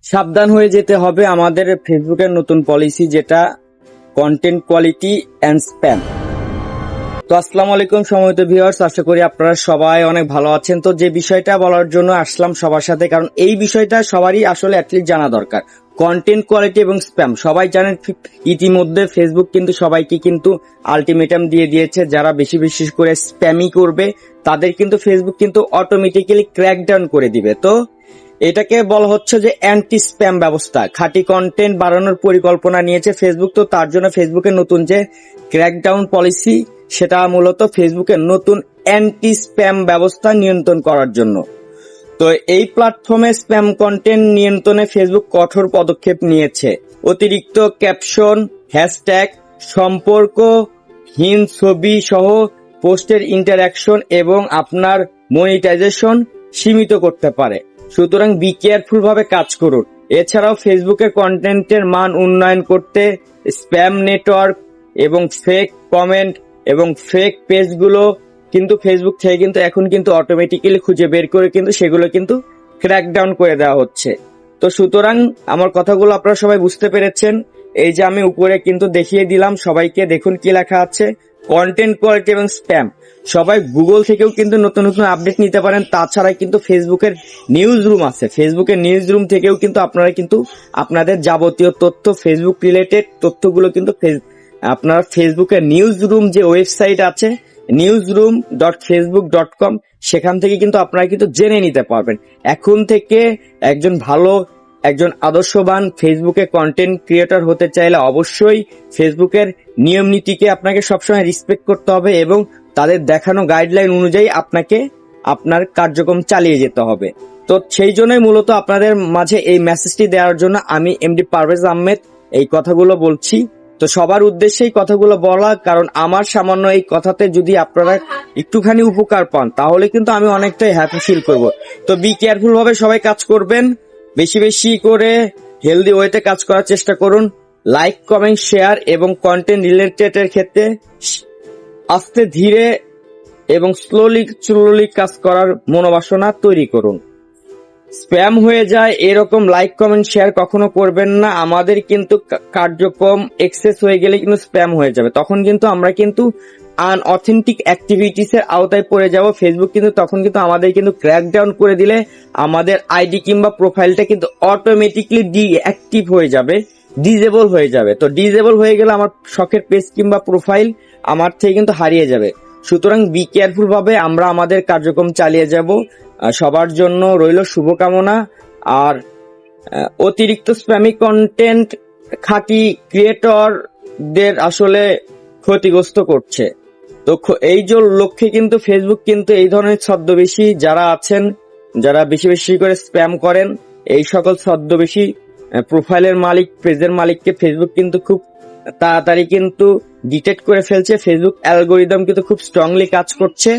সাবধান হয়ে যেতে হবে আমাদের ফেসবুকের নতুন পলিসি, যেটা কন্টেন্ট কোয়ালিটি অ্যান্ড স্প্যাম। তো আসসালামু আলাইকুম সম্মানিত ভিউয়ার্স, আশা করি আপনারা সবাই অনেক ভালো আছেন। তো যে বিষয়টা বলার জন্য আসলাম সবার সাথে, কারণ এই বিষয়টা সবারই আসলে অ্যাটলিস্ট জানা দরকার। কন্টেন্ট কোয়ালিটি এবং স্প্যাম সবাই জানেন, ইতিমধ্যে ফেসবুক কিন্তু সবাইকে কিন্তু আলটিমেটাম দিয়ে দিয়েছে, যারা বেশি বেশি করে স্প্যামই করবে তাদের কিন্তু ফেসবুক কিন্তু অটোমেটিক্যালি ক্র্যাকডাউন করে দিবে। তো এটাকে বলা হচ্ছে যে অ্যান্টি স্প্যাম ব্যবস্থা। খাঁটি কন্টেন্ট বাড়ানোর পরিকল্পনা নিয়েছে ফেসবুক। তো তার জন্য ফেসবুকের নতুন যে ক্র্যাকডাউন পলিসি, সেটা মূলত ফেসবুকের নতুন অ্যান্টি স্প্যাম ব্যবস্থা নিয়ন্ত্রণ করার জন্য। তো এই প্ল্যাটফর্মে স্প্যাম কন্টেন্ট নিয়ন্ত্রণে ফেসবুক কঠোর পদক্ষেপ নিয়েছে। অতিরিক্ত ক্যাপশন, হ্যাশট্যাগ, সম্পর্কহীন ছবি সহ পোস্টের ইন্টারঅ্যাকশন এবং আপনার মনিটাইজেশন সীমিত করতে পারে। সুতরাং বি কেয়ারফুল ভাবে কাজ করুন। এছাড়াও ফেসবুকের কন্টেন্টের মান উন্নয়ন করতে স্প্যাম নেটওয়ার্ক এবং ফেক কমেন্ট এবং ফেক পেজগুলো কিন্তু ফেসবুক থেকে কিন্তু এখন কিন্তু অটোমেটিক্যালি খুঁজে বের করে কিন্তু সেগুলো কিন্তু ক্র্যাকডাউন করে দেওয়া হচ্ছে। তো সুতরাং আমার কথাগুলো আপনারা সবাই বুঝতে পেরেছেন। এই যে আমি উপরে কিন্তু দেখিয়ে দিলাম সবাইকে, দেখুন কি লেখা আছে, কন্টেন্ট কোয়ালিটি এবং স্প্যাম। সবাই গুগল থেকেও কিন্তু নতুন নতুন আপডেট নিতে পারেন। তাছাড়া কিন্তু ফেসবুকের নিউজ রুম আছে, ফেসবুকের নিউজ রুম থেকেও কিন্তু আপনারা কিন্তু আপনাদের যাবতীয় তথ্য, ফেসবুক রিলেটেড তথ্যগুলো কিন্তু আপনারা ফেসবুকের নিউজ রুম যে ওয়েবসাইট আছে newsroom.facebook.com, সেখান থেকে কিন্তু আপনারা কিন্তু জেনে নিতে পারবেন। এখন থেকে একজন আদর্শবান ফেসবুকে কন্টেন্ট ক্রিয়েটর হতে চাইলে অবশ্যই ফেসবুকের নিয়ম নীতিকে আপনাকে সবসময় রেসপেক্ট করতে হবে এবং তাদের দেখানো গাইডলাইন অনুযায়ী আপনাকে আপনার কার্যক্রম চালিয়ে যেতে হবে। তো সেই জন্যই মূলত আপনাদের মাঝে এই মেসেজটি দেওয়ার জন্য আমি এমডি পারভেজ আহমেদ এই কথাগুলো বলছি। তো সবার উদ্দেশ্যেই কথাগুলো বলা, কারণ আমার সামান্য এই কথাতে যদি আপনারা একটুখানি উপকার পান তাহলে কিন্তু আমি অনেকটাই হ্যাপি ফিল করব। তো বি কেয়ারফুল ভাবে সবাই কাজ করবেন, বেশি বেশি করে হেলদি ওয়েতে কাজ করার চেষ্টা করুন। লাইক, কমেন্ট, শেয়ার এবং কন্টেন্ট রিলেটেড এর ক্ষেত্রে আস্তে ধীরে এবং স্লোলি কাজ করার মনোবাসনা তৈরি করুন। স্প্যাম হয়ে যায় এরকম লাইক, কমেন্ট, শেয়ার কখনো করবেন না। আমাদের কিন্তু কার্যক্রম এক্সেস হয়ে গেলে কিন্তু স্প্যাম হয়ে যাবে, তখন কিন্তু আমরা কিন্তু আনঅথেন্টিক অ্যাক্টিভিটিস এর আওতায় পড়ে যাব। ফেসবুক কিন্তু তখন কিন্তু আমাদের কিন্তু ক্র্যাকডাউন করে দিলে আমাদের আইডি কিংবা প্রোফাইলটা কিন্তু অটোমেটিকলি ডিঅ্যাক্টিভ হয়ে যাবে, ডিজেবল হয়ে যাবে। তো ডিজেবল হয়ে গেলে আমার শখের পেজ কিংবা প্রোফাইল আমার থেকে কিন্তু হারিয়ে যাবে। সুতরাং বি কেয়ারফুল ভাবে আমরা আমাদের কার্যক্রম চালিয়ে যাব। সবার জন্য রইল শুভকামনা। আর অতিরিক্ত স্প্যামি কন্টেন্ট খাঁটি ক্রিয়েটরদের আসলে ক্ষতিগ্রস্ত করছে। তো এই যে লক্ষ্যে কিন্তু ফেসবুক কিন্তু এই ধরনের ছদ্মবেশী যারা আছেন, যারা বেশি বেশি করে স্প্যাম করেন, এই সকল ছদ্মবেশী প্রোফাইলের মালিক, পেজের মালিককে ফেসবুক কিন্তু খুব তাড়াতাড়ি কিন্তু ডিটেক্ট করে ফেলছে। ফেসবুক অ্যালগোরিদম কিন্তু খুব স্ট্রংলি কাজ করছে।